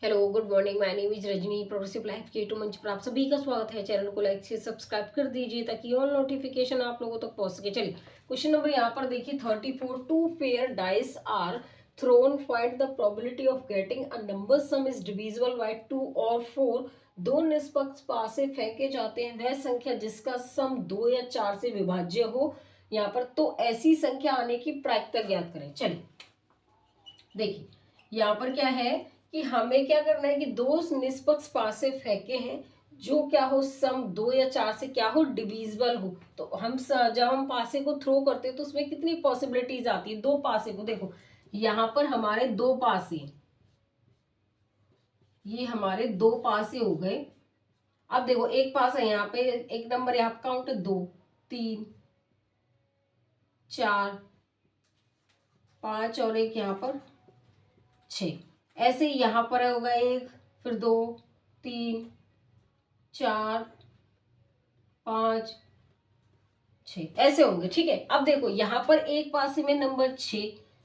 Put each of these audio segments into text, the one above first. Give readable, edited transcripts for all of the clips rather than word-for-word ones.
Hello good morning, my name is Rajni. Progressive life के to मंच पर आप सभी का स्वागत है। चैनल को लाइक से सब्सक्राइब कर दीजिए ताकि ऑल नोटिफिकेशन आप लोगों तक पहुंच सके। चलिए क्वेश्चन नंबर यहाँ पर देखिए 34। Two pair dice are thrown, find the probability of getting a number sum is divisible by 2 और 4। दो निष्पक्ष पासे फेंके जाते हैं, वह संख्या जिसका सम 2 या 4 से विभाज्य हो यहाँ पर, तो ऐसी संख्या आने की प्रायिकता ज्ञात करें। चलिए देखिए यहाँ पर क्या है कि हमें क्या करना है कि दो निष्पक्ष पासे फेंके हैं जो क्या हो, सम 2 या 4 से क्या हो, डिविजिबल हो। तो हम जब हम पासे को थ्रो करते हैं तो उसमें कितनी पॉसिबिलिटीज आती है। दो पासे को देखो, यहाँ पर हमारे दो पासे, ये हमारे दो पासे हो गए। अब देखो एक पास है यहाँ पे, एक नंबर यहाँ पे काउंट है 2 3 4 5 और एक यहाँ पर 6। ऐसे ही यहाँ पर होगा एक, फिर 2 3 4 5 6 ऐसे होंगे। ठीक है, अब देखो यहाँ पर एक पासे में नंबर 6,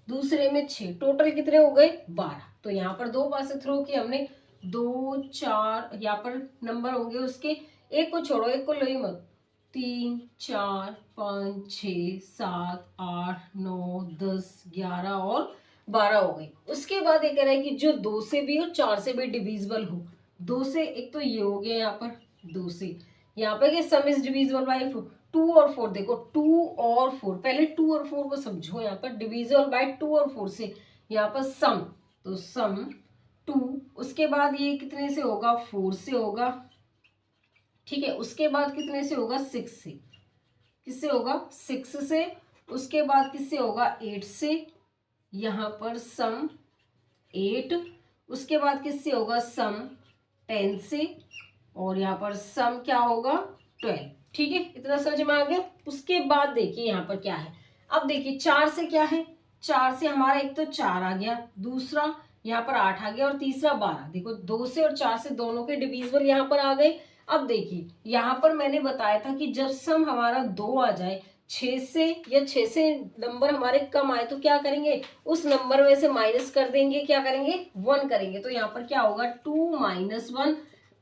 दूसरे में 6, टोटल कितने हो गए 12। तो यहाँ पर दो पासे थ्रो किए हमने, 2 4, यहाँ पर नंबर होंगे उसके, एक को छोड़ो, एक को लो ही मत, 3 4 5 6 7 8 9 10 11 और 12 हो गई। उसके बाद ये कह रहा है कि जो 2 से भी और 4 से भी डिविजिबल हो। 2 से, एक तो ये हो गया यहाँ पर 2 से, यहाँ पे सम इज डिविजिबल बाय 2 और 4। देखो 2 और 4, पहले 2 और 4 को समझो। यहाँ पर डिविजिबल बाय 2 और 4 से, यहाँ पर सम, तो सम 2, उसके बाद ये कितने से होगा, 4 से होगा। ठीक है, उसके बाद कितने से होगा, 6 से। किससे होगा, 6 से। उसके बाद किससे होगा, 8 से। यहाँ पर सम 8। उसके बाद किससे होगा, सम 10 से। और यहाँ पर सम क्या होगा, 12। ठीक है, इतना समझ में आ गया। उसके बाद देखिए यहाँ पर क्या है। अब देखिए 4 से क्या है, 4 से हमारा एक तो 4 आ गया, दूसरा यहाँ पर 8 आ गया और तीसरा 12। देखो 2 से और 4 से दोनों के डिविजिबल यहाँ पर आ गए। अब देखिए यहाँ पर मैंने बताया था कि जब सम हमारा 2 आ जाए 6 से, या 6 से नंबर हमारे कम आए तो क्या करेंगे, उस नंबर में से माइनस कर देंगे, क्या करेंगे, 1 करेंगे। तो यहाँ पर क्या होगा, 2 - 1,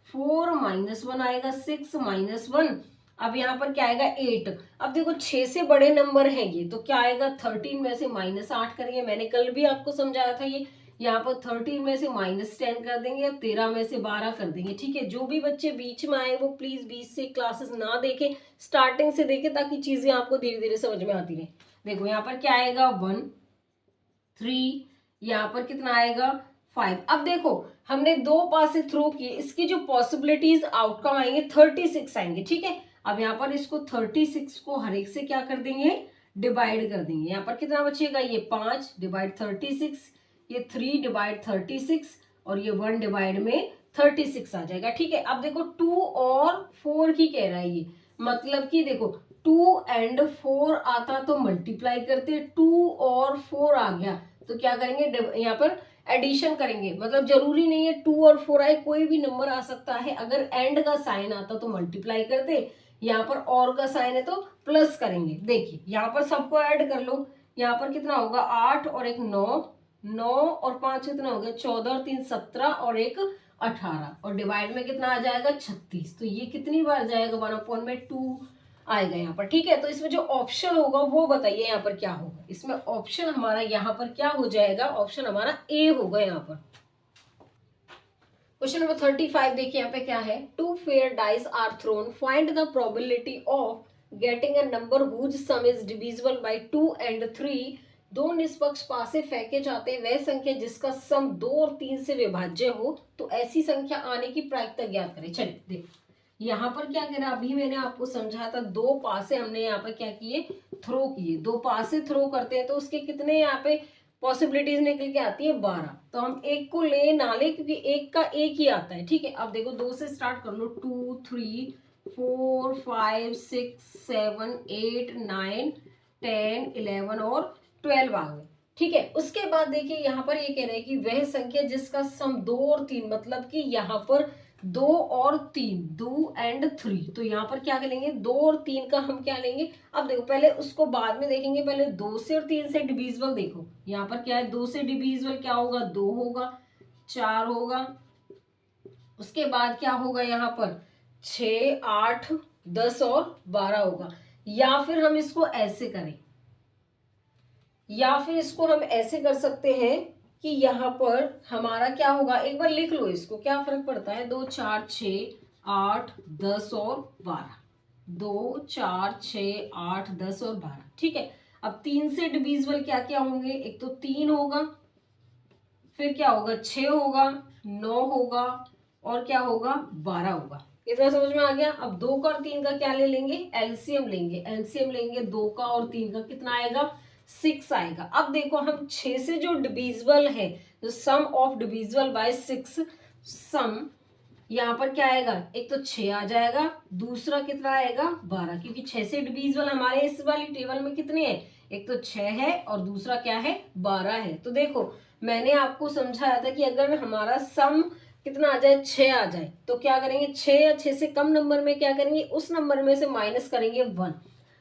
4 - 1 आएगा, 6 - 1। अब यहाँ पर क्या आएगा, 8। अब देखो 6 से बड़े नंबर है ये, तो क्या आएगा, 13 में से -8 करेंगे। मैंने कल भी आपको समझाया था ये। यहाँ पर 13 में से -10 कर देंगे, 13 में से 12 कर देंगे। ठीक है, जो भी बच्चे बीच में आए वो प्लीज बीच से क्लासेस ना देखें, स्टार्टिंग से देखें, ताकि चीजें आपको धीरे धीरे समझ में आती रहे। देखो यहाँ पर क्या आएगा, 1 3, यहाँ पर कितना आएगा, 5। अब देखो हमने दो पासे थ्रो किए, इसकी जो पॉसिबिलिटीज आउटकम आएंगे 36 आएंगे। ठीक है, अब यहाँ पर इसको 36 को हर एक से क्या कर देंगे, डिवाइड कर देंगे। यहाँ पर कितना बचेगा, ये 5 डिवाइड 36, ये 3 डिवाइड 36 और ये 1 डिवाइड में 36 आ जाएगा। ठीक है, अब देखो 2 और 4 की कह रहा है ये, मतलब कि देखो 2 एंड 4 आता तो मल्टीप्लाई करते, 2 और 4 आ गया तो क्या करेंगे, यहाँ पर एडिशन करेंगे। मतलब जरूरी नहीं है 2 और 4 आए, कोई भी नंबर आ सकता है। अगर एंड का साइन आता तो मल्टीप्लाई करते, यहाँ पर और का साइन है तो प्लस करेंगे। देखिए यहाँ पर सबको ऐड कर लो, यहाँ पर कितना होगा, 8 और एक 9, 9 और 5 कितना हो गया, 14 और 3 17 और एक 18, और डिवाइड में कितना आ जाएगा, 36। तो ये कितनी बार जाएगा, 1/2 आएगा यहाँ पर। ठीक है, तो इसमें जो ऑप्शन होगा वो बताइए यहाँ पर क्या होगा। इसमें ऑप्शन हमारा यहाँ पर क्या हो जाएगा, ऑप्शन हमारा ए होगा यहाँ पर। क्वेश्चन नंबर 35 देखिए यहाँ पे क्या है, two fair dice are thrown, find the probability of getting a number whose sum is divisible by 2 and 3। दो निष्पक्ष पासे फेंके जाते हैं, वह संख्या जिसका सम 2 और 3 से विभाज्य हो, तो ऐसी संख्या आने की प्रायिकता ज्ञात करें। चलिए देखो यहाँ पर क्या कह रहा है, अभी मैंने आपको समझाया था, दो पासे हमने यहाँ पर क्या किए, थ्रो किए। दो पासे थ्रो करते हैं तो उसके कितने यहाँ पे पॉसिबिलिटीज निकल के आती है, 12। तो हम एक को ले ना ले, क्योंकि एक का एक ही आता है। ठीक है, अब देखो 2 से स्टार्ट कर लो, 2 3 4 5 6 7 8 9 10 11 और 12 आ गए। ठीक है, उसके बाद देखिए यहाँ पर ये कह रहे हैं कि वह संख्या जिसका सम 2 और 3, मतलब कि यहाँ पर 2 और 3, 2 एंड 3। तो यहाँ पर क्या करेंगे, 2 और 3 का हम क्या लेंगे। अब देखो पहले उसको बाद में देखेंगे, पहले 2 से और 3 से डिविजिबल देखो। यहाँ पर क्या है, 2 से डिविजिबल क्या होगा, 2 होगा, 4 होगा, उसके बाद क्या होगा यहाँ पर 6, 8, 10 और 12 होगा। या फिर हम इसको ऐसे करें, या फिर इसको हम ऐसे कर सकते हैं कि यहाँ पर हमारा क्या होगा, एक बार लिख लो इसको, क्या फर्क पड़ता है, 2, 4, 6, 8, 10 और 12, 2, 4, 6, 8, 10 और 12, ठीक है। अब 3 से डिविजिबल क्या क्या होंगे, एक तो 3 होगा, फिर क्या होगा 6 होगा, 9 होगा और क्या होगा 12 होगा। इतना समझ में आ गया। अब 2 का और 3 का क्या ले लेंगे, एलसीएम लेंगे। एलसीएम लेंगे 2 का और 3 का, कितना आएगा 6 आएगा। अब देखो हम 6 से जो डिविजिबल है, जो सम ऑफ डिविजिबल बाय 6, सम यहाँ पर क्या आएगा, एक तो 6 आ जाएगा, दूसरा कितना आएगा 12, क्योंकि 6 से डिविजिबल हमारे इस वाली टेबल में कितने हैं, एक तो 6 है और दूसरा क्या है 12 है। तो देखो मैंने आपको समझाया था कि अगर हमारा सम कितना आ जाए 6 आ जाए तो क्या करेंगे, 6 या 6 से कम नंबर में क्या करेंगे, उस नंबर में से माइनस करेंगे 1।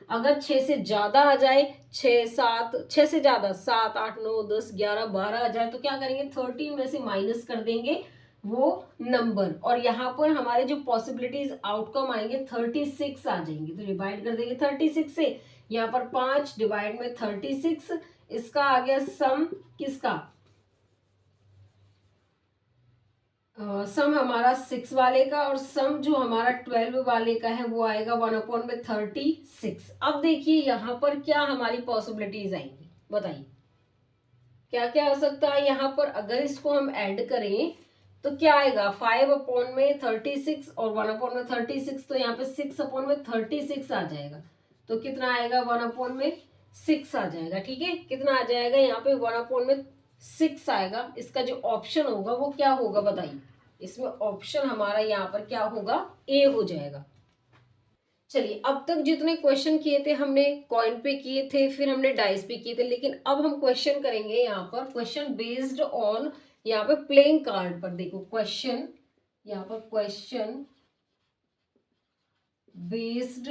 अगर 6 से ज्यादा आ जाए, 6, 7, 6 से ज्यादा 7, 8, 9, 10, 11, 12 आ जाए तो क्या करेंगे 13 में से माइनस कर देंगे वो नंबर, और यहाँ पर हमारे जो पॉसिबिलिटीज आउटकम आएंगे 36 आ जाएंगे। तो डिवाइड कर देंगे 36 से, यहाँ पर 5 डिवाइड में 36, इसका आ गया सम किसका, सम हमारा 6 वाले का, और सम जो हमारा 12 वाले का है वो आएगा 1/36। अब देखिए यहाँ पर क्या हमारी पॉसिबिलिटीज आएंगी, बताइए क्या क्या आ सकता है यहाँ पर। अगर इसको हम ऐड करें तो क्या आएगा, 5/36 और 1/36, तो यहाँ पे 6/36 आ जाएगा। तो कितना आएगा 1/6 आ जाएगा, ठीक है। कितना आ जाएगा यहाँ पे 1/6 आएगा। इसका जो ऑप्शन होगा वो क्या होगा बताइए, इसमें ऑप्शन हमारा यहाँ पर क्या होगा, ए हो जाएगा। चलिए अब तक जितने क्वेश्चन किए थे हमने कॉइन पे किए थे, फिर हमने डाइस पे किए थे, लेकिन अब हम क्वेश्चन करेंगे यहाँ पर क्वेश्चन बेस्ड ऑन यहाँ पे प्लेइंग कार्ड पर। देखो क्वेश्चन, यहाँ पर question based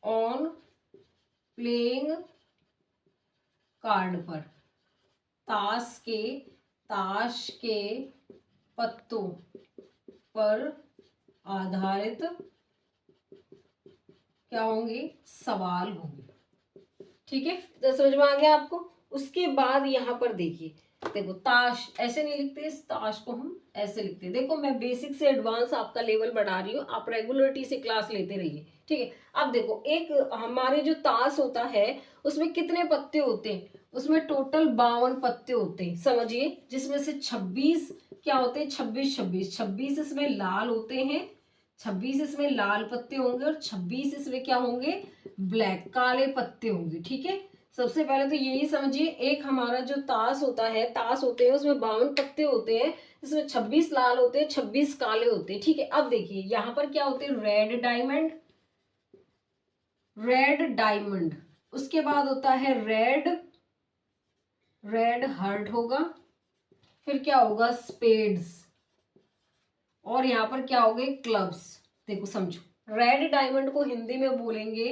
on playing card पर, ताश के पत्तों पर आधारित क्या होंगे, सवाल होंगे, ठीक है। तो समझ में आ गया आपको। उसके बाद यहाँ पर देखिए, देखो ताश ऐसे नहीं लिखते, इस ताश को हम ऐसे लिखते हैं। देखो मैं बेसिक से एडवांस आपका लेवल बढ़ा रही हूँ, आप रेगुलरिटी से क्लास लेते रहिए, ठीक है। अब देखो एक हमारे जो ताश होता है उसमें कितने पत्ते होते हैं, उसमें टोटल 52 पत्ते होते हैं, समझिए, जिसमें से 26 क्या होते हैं, 26 26 26 इसमें लाल होते हैं, 26 इसमें लाल पत्ते होंगे और 26 इसमें क्या होंगे, ब्लैक काले पत्ते होंगे, ठीक है। सबसे पहले तो यही समझिए, एक हमारा जो ताश होता है, ताश होते हैं उसमें 52 पत्ते होते हैं, इसमें 26 लाल होते हैं, 26 काले होते हैं, ठीक है। अब देखिए यहाँ पर क्या होते हैं, रेड डायमंड, रेड डायमंड, उसके बाद होता है रेड हार्ट होगा, फिर क्या होगा स्पेड्स, और यहाँ पर क्या हो गए क्लब्स। देखो समझो, रेड डायमंड को हिंदी में बोलेंगे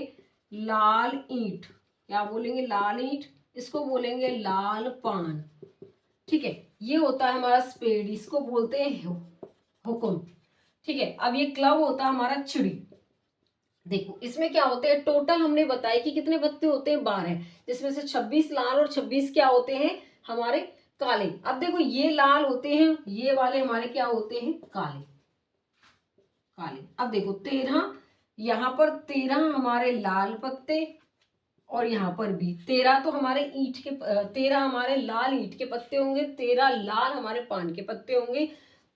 लाल ईंट, क्या बोलेंगे, लाल ईंट, इसको बोलेंगे लाल पान, ठीक है। ये होता है हमारा स्पेड, इसको बोलते हैं हुक्म, ठीक है। अब ये क्लब होता है हमारा चिड़ी। देखो इसमें क्या होते हैं, टोटल हमने बताया कि कितने पत्ते होते हैं, 12, जिसमें से 26 लाल और 26 क्या होते हैं हमारे काले। अब देखो ये लाल होते हैं, ये वाले हमारे क्या होते हैं, काले काले। अब देखो 13, यहाँ पर 13 हमारे लाल पत्ते, और यहाँ पर भी 13 तो हमारे 13 हमारे लाल ईंट के पत्ते होंगे, 13 लाल हमारे पान के पत्ते होंगे,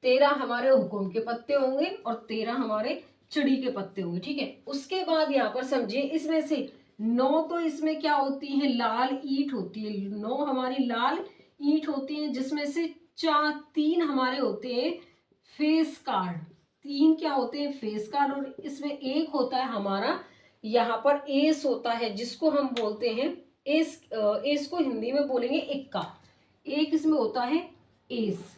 13 हमारे हुकुम के पत्ते होंगे, और 13 हमारे चिड़ी के पत्ते होंगे, ठीक है। उसके बाद यहाँ पर समझिए, इसमें से 9 तो इसमें क्या होती है, लाल ईंट होती है, 9 हमारी लाल ईंट होती है, जिसमें से 3 हमारे होते हैं फेस कार्ड, 3 क्या होते हैं फेस कार्ड, और इसमें एक होता है हमारा यहाँ पर एस होता है, जिसको हम बोलते हैं एस, एस को हिंदी में बोलेंगे इक्का, एक इसमें होता है एस,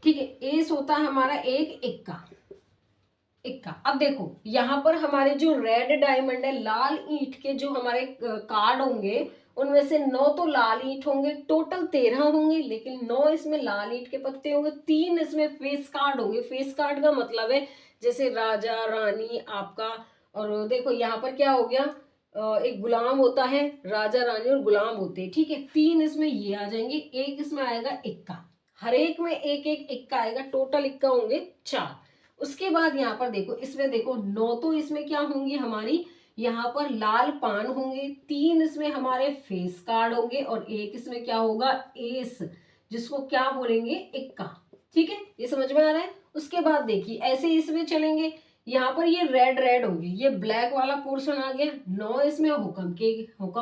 ठीक है। एस होता है हमारा एक इक्का, इक्का। अब देखो यहाँ पर हमारे जो रेड डायमंड है, लाल ईंट के जो हमारे कार्ड होंगे उनमें से 9 तो लाल ईंट होंगे, टोटल 13 होंगे, लेकिन 9 इसमें लाल ईंट के पत्ते होंगे, 3 इसमें फेस कार्ड होंगे। फेस कार्ड का मतलब है जैसे राजा रानी आपका, और देखो यहाँ पर क्या हो गया, एक गुलाम होता है, राजा रानी और गुलाम होते हैं, ठीक है। 3 इसमें ये आ जाएंगे, एक इसमें आएगा इक्का, हर एक में एक एक इक्का आएगा, टोटल इक्का होंगे 4। उसके बाद यहाँ पर देखो, इसमें देखो 9 तो इसमें क्या होंगी हमारी, यहाँ पर लाल पान होंगे, 3 इसमें हमारे फेस कार्ड होंगे, और एक इसमें क्या होगा, एस, जिसको क्या बोलेंगे, इक्का, ठीक है, ये समझ में आ रहा है। उसके बाद देखिए ऐसे इसमें चलेंगे, यहाँ पर ये रेड रेड होंगे, ये ब्लैक वाला पोर्शन आ गया। 9 इसमें हुक्म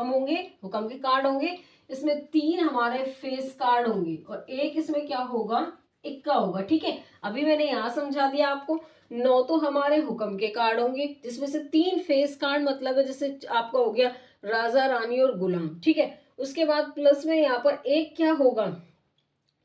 होंगे, हुक्म के कार्ड होंगे, इसमें 3 हमारे फेस कार्ड होंगे, और एक इसमें क्या होगा, इक्का होगा, ठीक है। अभी मैंने यहाँ समझा दिया आपको। 9 तो हमारे हुक्म के कार्ड होंगे, जिसमें से 3 फेस कार्ड, मतलब है जैसे आपका हो गया राजा रानी और गुलाम, ठीक है। उसके बाद प्लस में यहाँ पर एक क्या होगा,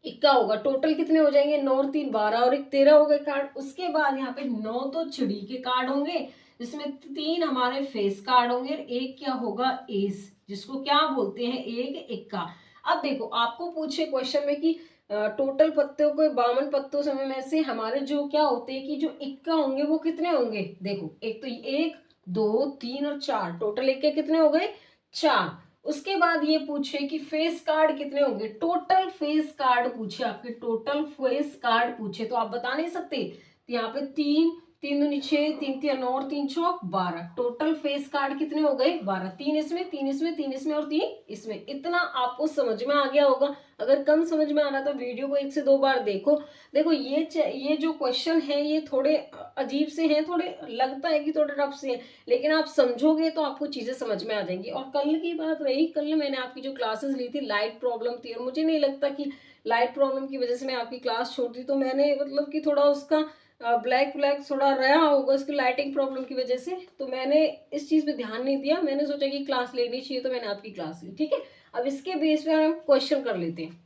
इक्का होगा। टोटल कितने हो जाएंगे, 9 और 3 12 और 1 13 हो गए कार्ड। उसके बाद यहाँ पे 9 तो चिड़ी के कार्ड होंगे, जिसमें 3 हमारे फेस कार्ड होंगे, एक क्या होगा, एस, जिसको क्या बोलते हैं, एक इक्का। अब देखो आपको पूछे क्वेश्चन में कि टोटल पत्तों को 52 पत्तों समय में से हमारे जो क्या होते हैं कि जो इक्का होंगे वो कितने होंगे, देखो एक तो 1 2 3 और 4, टोटल इक्के कितने हो गए, 4। उसके बाद ये पूछे कि फेस कार्ड कितने होंगे, टोटल फेस कार्ड पूछे, आपके टोटल फेस कार्ड पूछे तो आप बता नहीं सकते, तो यहाँ पे 3 3 दूनी 6, 3 3 9 और 3 चौक 12, टोटल फेस कार्ड कितने हो गए, 12। 3 इसमें 3 इसमें 3 इसमें और 3 इसमें। इतना आपको समझ में आ गया होगा। अगर कम समझ में आ रहा तो वीडियो को 1 से 2 बार देखो। देखो ये जो क्वेश्चन है ये थोड़े अजीब से हैं, थोड़े लगता है कि थोड़े रफ से हैं, लेकिन आप समझोगे तो आपको चीजें समझ में आ जाएंगी। और कल की बात रही, कल मैंने आपकी जो क्लासेस ली थी, लाइट प्रॉब्लम थी, और मुझे नहीं लगता कि लाइट प्रॉब्लम की वजह से मैं आपकी क्लास छोड़ दी, तो मैंने मतलब कि थोड़ा उसका ब्लैक ब्लैक थोड़ा रहा होगा उसकी लाइटिंग प्रॉब्लम की वजह से, तो मैंने इस चीज पे ध्यान नहीं दिया। मैंने सोचा कि क्लास लेनी चाहिए, तो मैंने आपकी क्लास ली, ठीक है। अब इसके बेस पे हम क्वेश्चन कर लेते हैं।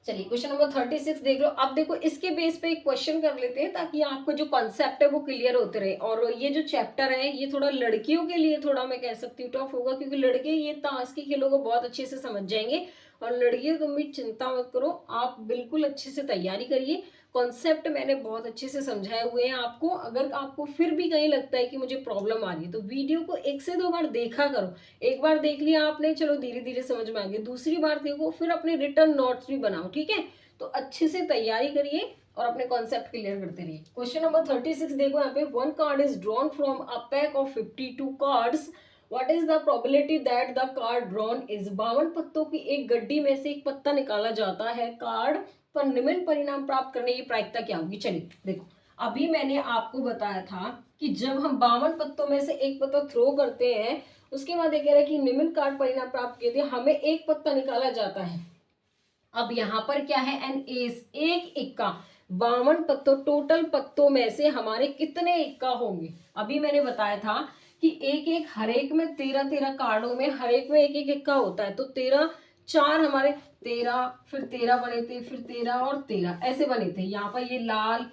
चलिए क्वेश्चन नंबर 36 देख लो। अब देखो इसके बेस पे एक क्वेश्चन कर लेते हैं, ताकि आपको जो कॉन्सेप्ट है वो क्लियर होते रहे। और ये जो चैप्टर है ये थोड़ा लड़कियों के लिए थोड़ा मैं कह सकती हूँ टफ होगा, क्योंकि लड़के ये ताश के खेलों को बहुत अच्छे से समझ जाएंगे। और लड़कियों तुम भी चिंता मत करो, आप बिल्कुल अच्छे से तैयारी करिए। कॉन्सेप्ट मैंने बहुत अच्छे से समझाए हुए हैं आपको। अगर आपको फिर भी कहीं लगता है कि मुझे प्रॉब्लम आ रही है, तो वीडियो को 1 से 2 बार देखा करो। एक बार देख लिया आपने, चलो धीरे धीरे समझ में आ गया, दूसरी बार देखो, फिर अपने रिटर्न नोट्स भी बनाओ, ठीक है। तो अच्छे से तैयारी करिए और अपने कॉन्सेप्ट क्लियर करते रहिए। क्वेश्चन नंबर 36 देखो यहाँ पे, 1 card is drawn from a pack of 52 cards, what is the probability that the card drawn is, 52 पत्तों की एक गड्डी में से एक पत्ता निकाला जाता है, कार्ड पर निम्न परिणाम प्राप्त करने की प्रायिकता क्या होगी। चलिए देखो, अभी मैंने आपको बताया था कि जब हम 52 पत्तों में से एक पत्ता थ्रो करते हैं, उसके बाद ये कह रहा है कि निम्न कार्ड परिणाम प्राप्त किए थे, हमें एक पत्ता निकाला जाता है। अब यहाँ पर क्या है, एन एस, एक इक्का। 52 पत्तों, टोटल पत्तों में से हमारे कितने इक्का होंगे। अभी मैंने बताया था कि एक एक, हर एक में 13 13 कार्डों में हर एक में एक एक इक्का होता है, तो 13 4 हमारे 13, फिर 13 बने थे, फिर 13 और 13 ऐसे बने थे। यहाँ पर ये लाल,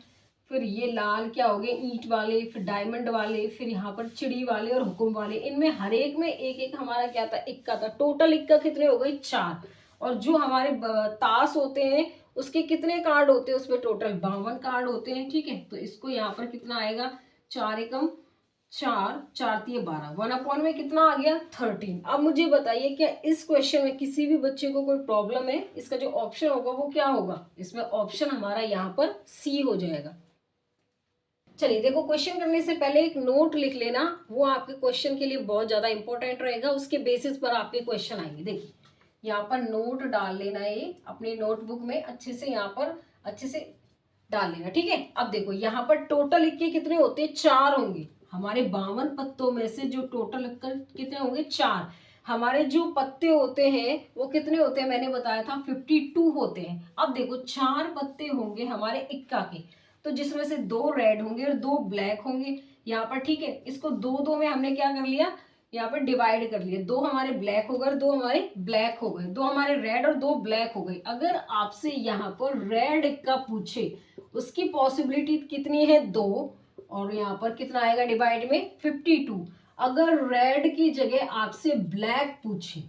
फिर ये लाल क्या हो गए, ईंट वाले, फिर डायमंड वाले, फिर यहाँ पर चिड़ी वाले और हुकुम वाले, इनमें हर एक में एक एक हमारा क्या था, इक्का था। टोटल इक्का कितने हो गए, 4। और जो हमारे ताश होते हैं उसके कितने कार्ड होते हैं, उसमें टोटल 52 कार्ड होते हैं, ठीक है। तो इसको यहाँ पर कितना आएगा, 4 एकम 4, 4 3 12, 1/, में कितना आ गया, 13। अब मुझे बताइए क्या इस क्वेश्चन में किसी भी बच्चे को कोई प्रॉब्लम है, इसका जो ऑप्शन होगा वो क्या होगा, इसमें ऑप्शन हमारा यहाँ पर सी हो जाएगा। चलिए देखो, क्वेश्चन करने से पहले एक नोट लिख लेना, वो आपके क्वेश्चन के लिए बहुत ज्यादा इंपॉर्टेंट रहेगा, उसके बेसिस पर आपके क्वेश्चन आएंगे। देखिए यहाँ पर नोट डाल लेना, ये अपनी नोटबुक में अच्छे से यहाँ पर अच्छे से डाल लेना, ठीक है। अब देखो यहाँ पर टोटल इक्के कितने होते हैं, 4 होंगे। हमारे 52 पत्तों में से जो टोटल इक्के कितने होंगे, 4। हमारे जो पत्ते होते हैं वो कितने होते हैं, मैंने बताया था 52 होते हैं। अब देखो 4 पत्ते होंगे हमारे इक्का के, तो जिसमें से 2 रेड होंगे और 2 ब्लैक होंगे यहाँ पर, ठीक है। इसको 2 2 में हमने क्या कर लिया, यहाँ पर डिवाइड कर लिए, 2 हमारे ब्लैक हो गए, 2 हमारे ब्लैक हो गए, 2 हमारे रेड और 2 ब्लैक हो गए। अगर आपसे यहाँ पर रेड इक्का पूछे, उसकी पॉसिबिलिटी कितनी है, 2, और यहाँ पर कितना आएगा डिवाइड में 52। अगर रेड की जगह आपसे ब्लैक पूछे,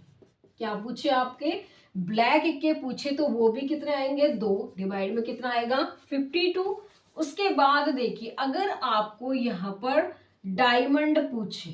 क्या पूछे आपके, ब्लैक इक्के पूछे, तो वो भी कितने आएंगे, 2 डिवाइड में कितना आएगा 52। उसके बाद देखिए अगर आपको यहाँ पर डायमंड पूछे,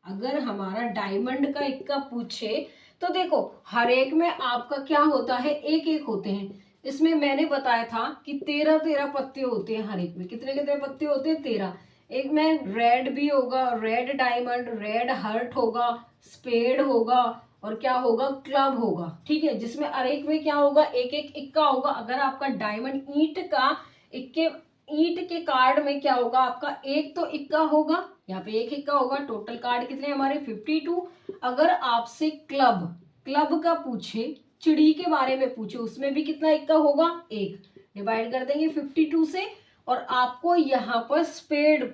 अगर हमारा डायमंड का इक्का पूछे, तो देखो हर एक में आपका क्या होता है, एक एक होते हैं। इसमें मैंने बताया था कि 13 पत्ते होते हैं हर एक में, कितने कितने पत्ते होते हैं, 13। एक में रेड भी होगा, रेड डायमंड, रेड हर्ट होगा, स्पेड होगा, और क्या होगा, क्लब होगा, ठीक है, जिसमें हर एक में क्या होगा, एक एक इक्का होगा। अगर आपका डायमंड ईंट का इक्के, ईंट के कार्ड में क्या होगा, आपका एक तो इक्का होगा, यहाँ पे एक इक्का होगा। टोटल कार्ड कितने हमारे 52। अगर आपसे क्लब, क्लब का पूछे, चिड़ी के बारे में पूछे, उसमें भी कितना इक्का होगा, एक, डिवाइड कर देंगे 52 से। और आपको यहाँ पर स्पेड,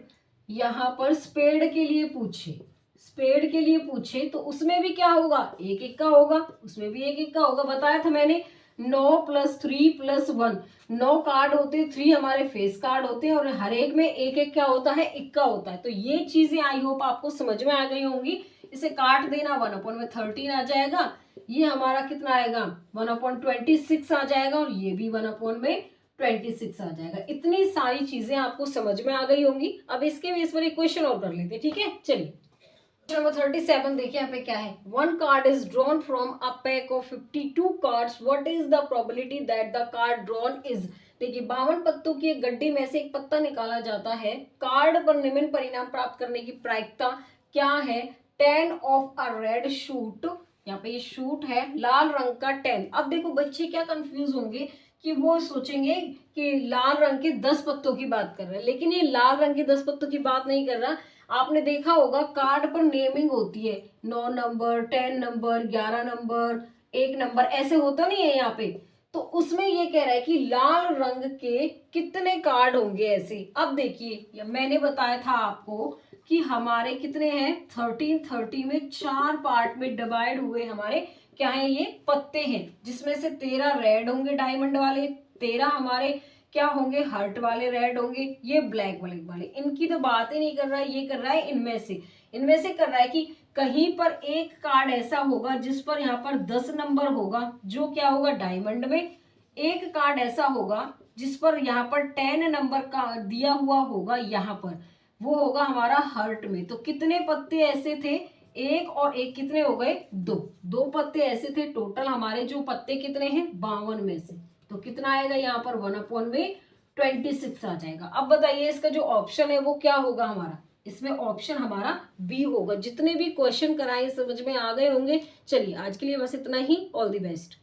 यहाँ पर स्पेड के लिए पूछे, स्पेड के लिए पूछे, तो उसमें भी क्या होगा, एक इक्का होगा, उसमें भी एक इक्का होगा। बताया था मैंने 9 + 3 + 1, 9 कार्ड होते हैं, 3 हमारे फेस कार्ड होते हैं, और हर एक में एक एक क्या होता है, इक्का होता है। तो ये चीजें आई होप आपको समझ में आ गई होंगी। इसे काट देना, 1/13 आ जाएगा, ये हमारा कितना आएगा, 1/26 आ जाएगा, और ये भी 1/26 आ जाएगा। इतनी सारी चीजें आपको समझ में आ गई होंगी। अब इसके बेस पर एक क्वेश्चन और कर लेते हैं, ठीक है, चलिए। नंबर 37 देखिए यहाँ पे क्या है, 1 card is drawn from a pack of 52 cards, what is the probability that the card drawn is. देखिए 52 पत्तों की एक गड्डी में से एक पत्ता निकाला जाता है, कार्ड पर निम्न परिणाम प्राप्त करने की प्रायिकता क्या है, 10 ऑफ अ रेड शूट, यहाँ पे ये शूट है, लाल रंग का 10। अब देखो बच्चे क्या कंफ्यूज होंगे कि वो सोचेंगे कि लाल रंग के 10 पत्तों की बात कर रहे हैं, लेकिन ये लाल रंग के 10 पत्तों की बात नहीं कर रहा। आपने देखा होगा कार्ड पर नेमिंग होती है, 9 नंबर, 10 नंबर, 11 नंबर, 1 नंबर, ऐसे होता नहीं है यहाँ पे। तो उसमें ये कह रहा है कि लाल रंग के कितने कार्ड होंगे ऐसे। अब देखिए मैंने बताया था आपको कि हमारे कितने हैं, 13 में 4 पार्ट में डिवाइड हुए हमारे क्या है, ये पत्ते हैं, जिसमें से 13 रेड होंगे डायमंड वाले, 13 हमारे क्या होंगे, हर्ट वाले रेड होंगे, ये ब्लैक वाले। इनकी तो बात ही नहीं कर रहा है, ये कर रहा है इनमें से कर रहा है कि कहीं पर एक कार्ड ऐसा होगा जिस पर यहाँ पर 10 नंबर होगा, जो क्या होगा डायमंड में, एक कार्ड ऐसा होगा जिस पर यहाँ पर 10 नंबर का दिया हुआ होगा, यहाँ पर वो होगा हमारा हर्ट में। तो कितने पत्ते ऐसे थे, एक और एक कितने हो गए, 2 पत्ते ऐसे थे। टोटल हमारे जो पत्ते कितने हैं, 52 में से, तो कितना आएगा यहाँ पर 1/26 आ जाएगा। अब बताइए इसका जो ऑप्शन है वो क्या होगा हमारा, इसमें ऑप्शन हमारा बी होगा। जितने भी क्वेश्चन कराए समझ में आ गए होंगे। चलिए आज के लिए बस इतना ही, ऑल द बेस्ट।